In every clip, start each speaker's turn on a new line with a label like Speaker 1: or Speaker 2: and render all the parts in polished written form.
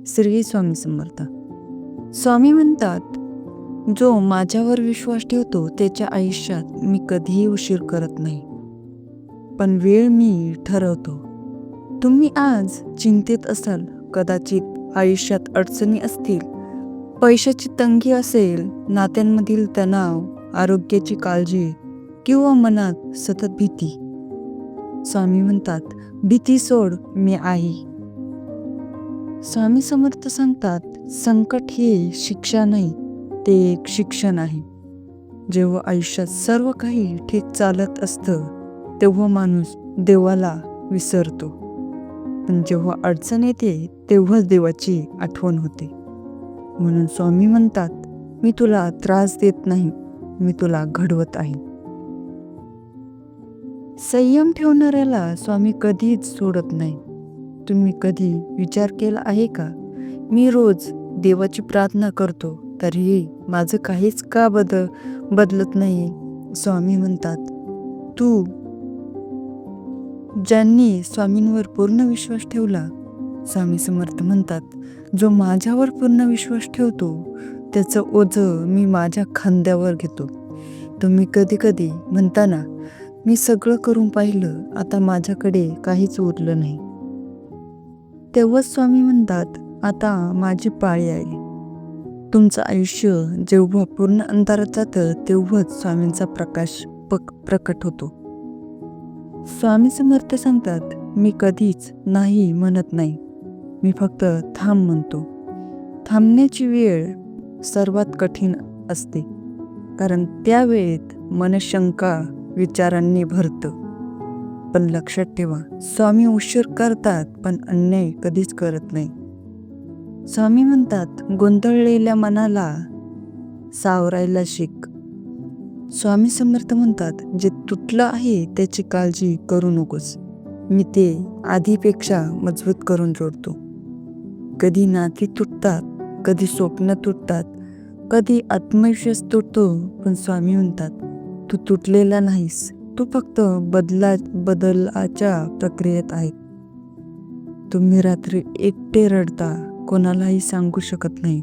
Speaker 1: श्री स्वामी समर्थ. स्वामी म्हणतात, जो माझ्यावर विश्वास ठेवतो त्याच्या आयुष्यात मी कधीही उशीर करत नाही, पण वेळ मी ठरवतो. तुम्ही आज चिंतेत असाल, कदाचित आयुष्यात अडचणी असतील, पैशाची तंगी असेल, नात्यांमधील तणाव, आरोग्याची काळजी किंवा मनात सतत भीती. स्वामी म्हणतात, भीती सोड, मी आहे. स्वामी समर्थ सांगतात, संकट हे शिक्षा नाही, ते एक शिक्षण आहे. जेव्हा आयुष्यात सर्व काही ठीक चालत असतं तेव्हा माणूस देवाला विसरतो, पण जेव्हा अडचण येते तेव्हाच देवाची आठवण होते. म्हणून स्वामी म्हणतात, मी तुला त्रास देत नाही, मी तुला घडवत आहे. संयम ठेवणाऱ्याला स्वामी कधीच सोडत नाही. तुम्ही कधी विचार केला आहे का, मी रोज देवाची प्रार्थना करतो तरीही माझं काहीच का बदलत नाही? स्वामी म्हणतात, तू ज्यांनी स्वामींवर पूर्ण विश्वास ठेवला, स्वामी समर्थ म्हणतात, जो माझ्यावर पूर्ण विश्वास ठेवतो त्याचं ओझं मी माझ्या खांद्यावर घेतो. तुम्ही कधी कधी म्हणता ना, मी सगळं करून पाहिलं, आता माझ्याकडे काहीच उरलं नाही. तेव्हाच स्वामी म्हणतात, आता माझी पाळी आहे. तुमचं आयुष्य जेव्हा पूर्ण अंधारात जातं तेव्हाच स्वामींचा प्रकाश प्रकट होतो. स्वामी समर्थ सांगतात, मी कधीच नाही म्हणत नाही, मी फक्त थांब म्हणतो. थांबण्याची वेळ सर्वात कठीण असते, कारण त्या वेळेत मन शंका विचारांनी भरतं. पण लक्षात ठेवा, स्वामी उशीर करतात पण अन्याय कधीच करत नाही. स्वामी म्हणतात, गोंधळलेल्या मनाला सावरायला शिक. स्वामी समर्थ म्हणतात, जे तुटलं आहे त्याची काळजी करू नकोस, मी ते आधीपेक्षा मजबूत करून जोडतो. कधी नाती तुटतात, कधी स्वप्न तुटतात, कधी आत्मविश्वास तुटतो, पण स्वामी म्हणतात, तू तुटलेला नाहीस, तू फक्त बदलाच्या प्रक्रियेत आहे. तुम्ही रात्री एकटे रडता, कोणालाही सांगू शकत नाही,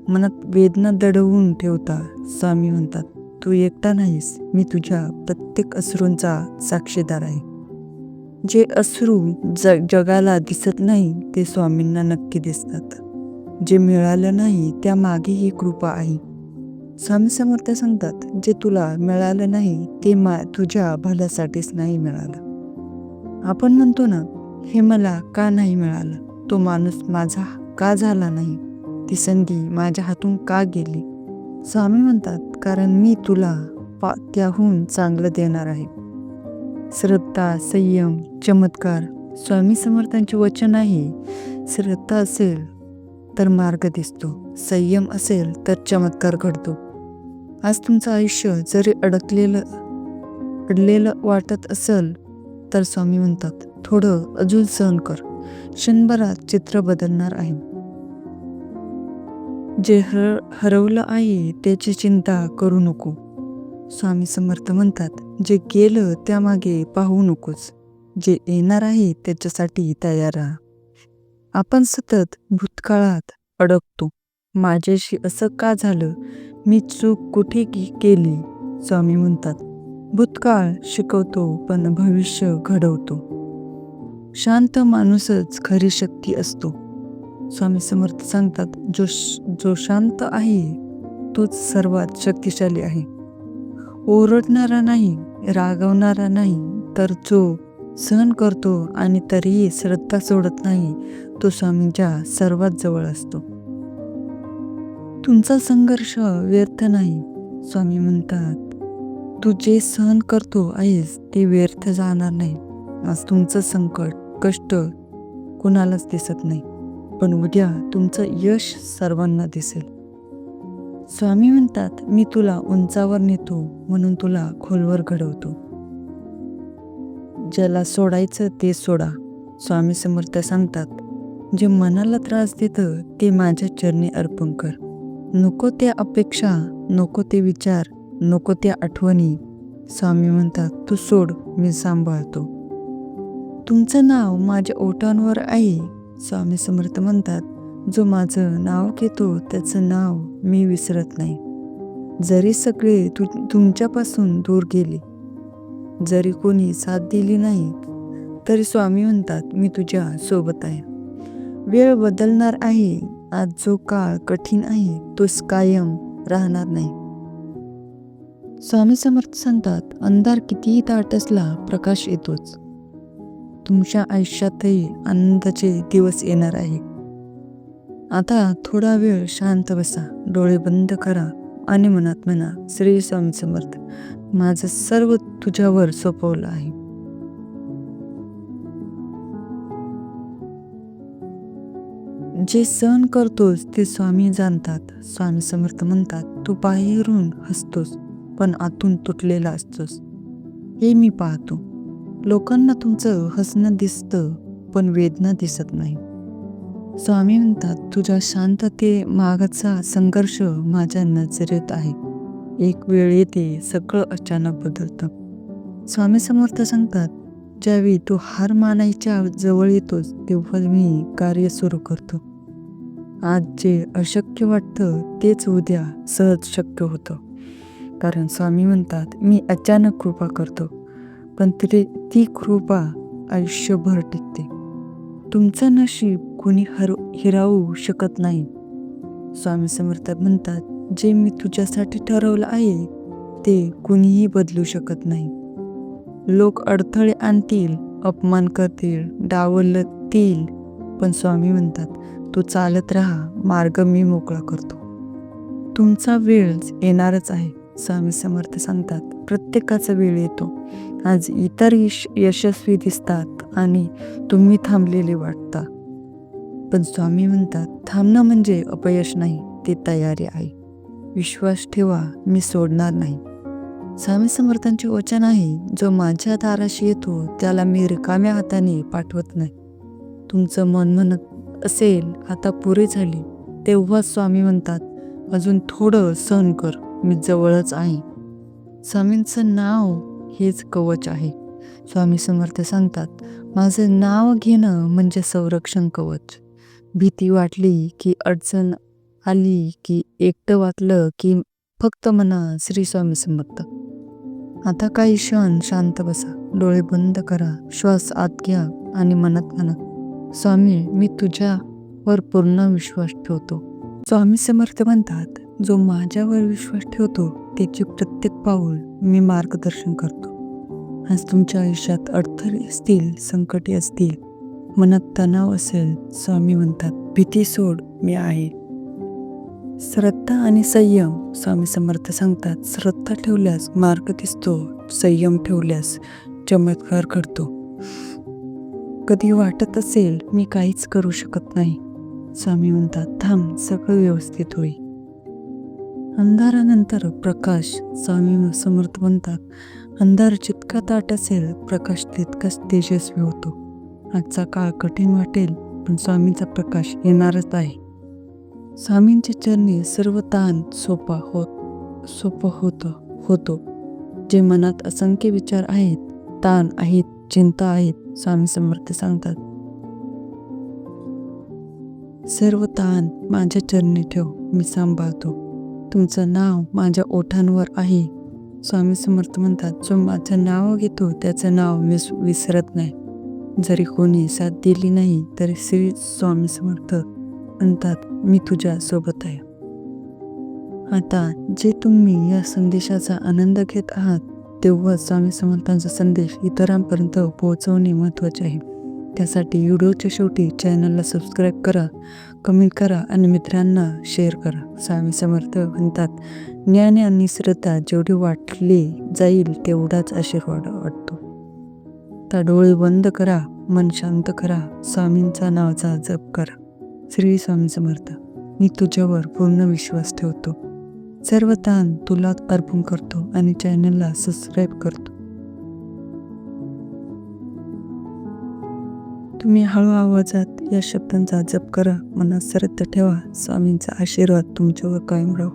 Speaker 1: मनात वेदना दडवून ठेवता. स्वामी म्हणतात, तू एकटा नाहीस, मी तुझ्या प्रत्येक अश्रूंचा साक्षीदार आहे. जे अश्रू जगाला दिसत नाही ते स्वामींना नक्की दिसतात. जे मिळालं नाही त्या मागेही कृपा आहे. स्वामी समर्थ सांगतात, जे तुला मिळालं नाही ते तुझ्या भल्यासाठीच नाही मिळालं. आपण म्हणतो ना, हे मला का नाही मिळालं, तो माणूस माझा का झाला नाही, ती संधी माझ्या हातून का गेली? स्वामी म्हणतात, कारण मी तुला त्याहून चांगलं देणार आहे. श्रद्धा, संयम, चमत्कार स्वामी समर्थांचे वचन आहे. श्रद्धा असेल तर मार्ग दिसतो, संयम असेल तर चमत्कार घडतो. आज तुमचं आयुष्य जरी अडलेलं वाटत असेल तर स्वामी म्हणतात, थोडं अजून सहन कर, क्षणभरात चित्र बदलणार आहे. जे हरवलं आहे त्याची चिंता करू नको. स्वामी समर्थ म्हणतात, जे गेलं त्यामागे पाहू नकोस, जे येणार आहे त्याच्यासाठी तयार राहा. आपण सतत भूतकाळात अडकतो, माझ्याशी असं का झालं, मी चूक कुठे केली? स्वामी म्हणतात, भूतकाळ शिकवतो पण भविष्य घडवतो. शांत माणूसच खरी शक्ती असतो. स्वामी समर्थ सांगतात, जो शांत आहे तोच सर्वात शक्तिशाली आहे. ओरडणारा नाही, रागवणारा नाही, तर जो सहन करतो आणि तरीही श्रद्धा सोडत नाही, तो स्वामींच्या सर्वात जवळ असतो. तुमचा संघर्ष व्यर्थ नाही. स्वामी म्हणतात, तू जे सहन करतो आहेस ते व्यर्थ जाणार नाही. आज तुमचं संकट, कष्ट कुणालाच दिसत नाही, पण उद्या तुमचं यश सर्वांना दिसेल. स्वामी म्हणतात, मी तुला उंचावर नेतो म्हणून तुला खोलवर घडवतो. ज्याला सोडायचं ते सोडा. स्वामी समर्थ सांगतात, जे मनाला त्रास देतं ते माझ्या चरणी अर्पण कर. नको त्या अपेक्षा, नको ते विचार, नको त्या आठवणी. स्वामी म्हणतात, तू सोड, मी सांभाळतो. तुमचं नाव माझ्या ओठांवर आहे. स्वामी समर्थ म्हणतात, जो माझं नाव घेतो त्याचं नाव मी विसरत नाही. जरी सगळे तुमच्यापासून दूर गेले, जरी कोणी साथ दिली नाही, तरी स्वामी म्हणतात मी तुझ्या सोबत आहे. वेळ बदलणार आहे. आज जो काळ कठीण आहे तो कायम राहणार नाही. स्वामी समर्थ सांगतात अंधार कितीही दाट असला प्रकाश येतोच. तुमच्या आयुष्यातही आनंदाचे दिवस येणार आहे. आता थोडा वेळ शांत बसा, डोळे बंद करा आणि मनात म्हणा, श्री स्वामी समर्थ, माझं सर्व तुझ्यावर सोपवलं आहे. जे सहन करतोस ते स्वामी जाणतात. स्वामी समर्थ म्हणतात तू बाहेरून हसतोस पण आतून तुटलेला असतोस, हे मी पाहतो. लोकांना तुमचं हसणं दिसतं पण वेदना दिसत नाही. स्वामी म्हणतात तुझ्या शांतते मागचा संघर्ष माझ्या नजरेत आहे. एक वेळ येते सगळं अचानक बदलतं. स्वामी समर्थ सांगतात ज्यावेळी तू हार मानायच्या जवळ येतोस तेव्हा मी कार्य सुरू करतो. आज जे अशक्य वाटतं तेच उद्या सहज शक्य होतं. कारण स्वामी म्हणतात मी अचानक कृपा करतो पण ती कृपा आयुष्यभर टिकते. तुमचं नशीब कोणी हिरावू शकत नाही. स्वामी समर्थ म्हणतात जे मी तुझ्यासाठी ठरवलं आहे ते कुणीही बदलू शकत नाही. लोक अडथळे आणतील, अपमान करतील, डावलतील, पण स्वामी म्हणतात तू चालत राहा, मार्ग मी मोकळा करतो. तुमचा वेळ येणारच आहे. स्वामी समर्थ सांगतात प्रत्येकाचा वेळ येतो. आज इतर यशस्वी दिसतात आणि तुम्ही थांबलेले वाटता, पण स्वामी म्हणतात थांबणं म्हणजे अपयश नाही, ते तयारी आहे. विश्वास ठेवा, मी सोडणार नाही. स्वामी समर्थांचे वचन आहे जो माझ्या दाराशी येतो त्याला मी रिकाम्या हाताने पाठवत नाही. तुमचं मन म्हणत असेल आता पुरे झाले, तेव्हा स्वामी म्हणतात अजून थोडं सहन कर, मी जवळच आहे. स्वामींचं नाव हेच कवच आहे. स्वामी समर्थ सांगतात माझं नाव घेणं म्हणजे संरक्षण कवच. भीती वाटली की, अडचण आली की, एकटं वाटलं की फक्त म्हणा श्री स्वामी समर्थ. आता काही क्षण शांत बसा, डोळे बंद करा, श्वास आत घ्या आणि मनात म्हणा स्वामी मी तुझ्यावर पूर्ण विश्वास ठेवतो. स्वामी समर्थ म्हणतात जो माझ्यावर विश्वास ठेवतो त्याचे प्रत्येक पाऊल मी मार्गदर्शन करतो. आज तुमच्या आयुष्यात अडथळे असतील, संकटे असतील, मनात तणाव असेल, स्वामी म्हणतात भीती सोड, मी आहे. श्रद्धा आणि संयम. स्वामी समर्थ सांगतात श्रद्धा ठेवल्यास मार्ग दिसतो, संयम ठेवल्यास चमत्कार घडतो. कधी वाटत असेल मी काहीच करू शकत नाही, स्वामी म्हणतात थांब, सगळं व्यवस्थित होईल. अंधारानंतर प्रकाश. स्वामी समर्थ म्हणतात अंधार जितका दाट असेल प्रकाश तितकाच तेजस्वी होतो. आजचा काळ कठीण वाटेल पण स्वामींचा प्रकाश येणारच आहे. स्वामींचे चरणी सर्व ताण सोपा होतो. जे मनात असंख्य विचार आहेत, ताण आहेत, चिंता आहेत, स्वामी समर्थ सांगतात सर्व ताण माझ्या चरणी ठेव, मी सांभाळतो. तुमचं नाव माझ्या ओठांवर आहे. स्वामी समर्थ म्हणतात जो माझं नाव घेतो त्याचं नाव मी विसरत नाही. जरी कोणी साथ दिली नाही तरी श्री स्वामी समर्थ म्हणतात मी तुझ्या सोबत आहे. आता जे तुम्ही या संदेशाचा आनंद घेत आहात तेव्हा स्वामी समर्थांचा संदेश इतरांपर्यंत पोहोचवणे महत्त्वाचे आहे. त्यासाठी व्हिडिओच्या शेवटी चॅनलला सबस्क्राईब करा, कमेंट करा आणि मित्रांना शेअर करा. स्वामी समर्थ म्हणतात ज्ञान आणि श्रद्धा जेवढी वाटली जाईल तेवढाच आशीर्वाद वाटतो. तर डोळे बंद करा, मन शांत करा, स्वामींचा नावाचा जप करा. श्री स्वामी समर्थ, मी तुझ्यावर पूर्ण विश्वास ठेवतो. सर्व ताण तुला अर्पण करतो आणि चॅनलला सबस्क्राईब करतो. तुम्ही हळू आवाजात या शब्दांचा जप करा, मनात श्रद्धा ठेवा. स्वामींचा आशीर्वाद तुमच्यावर कायम राहू.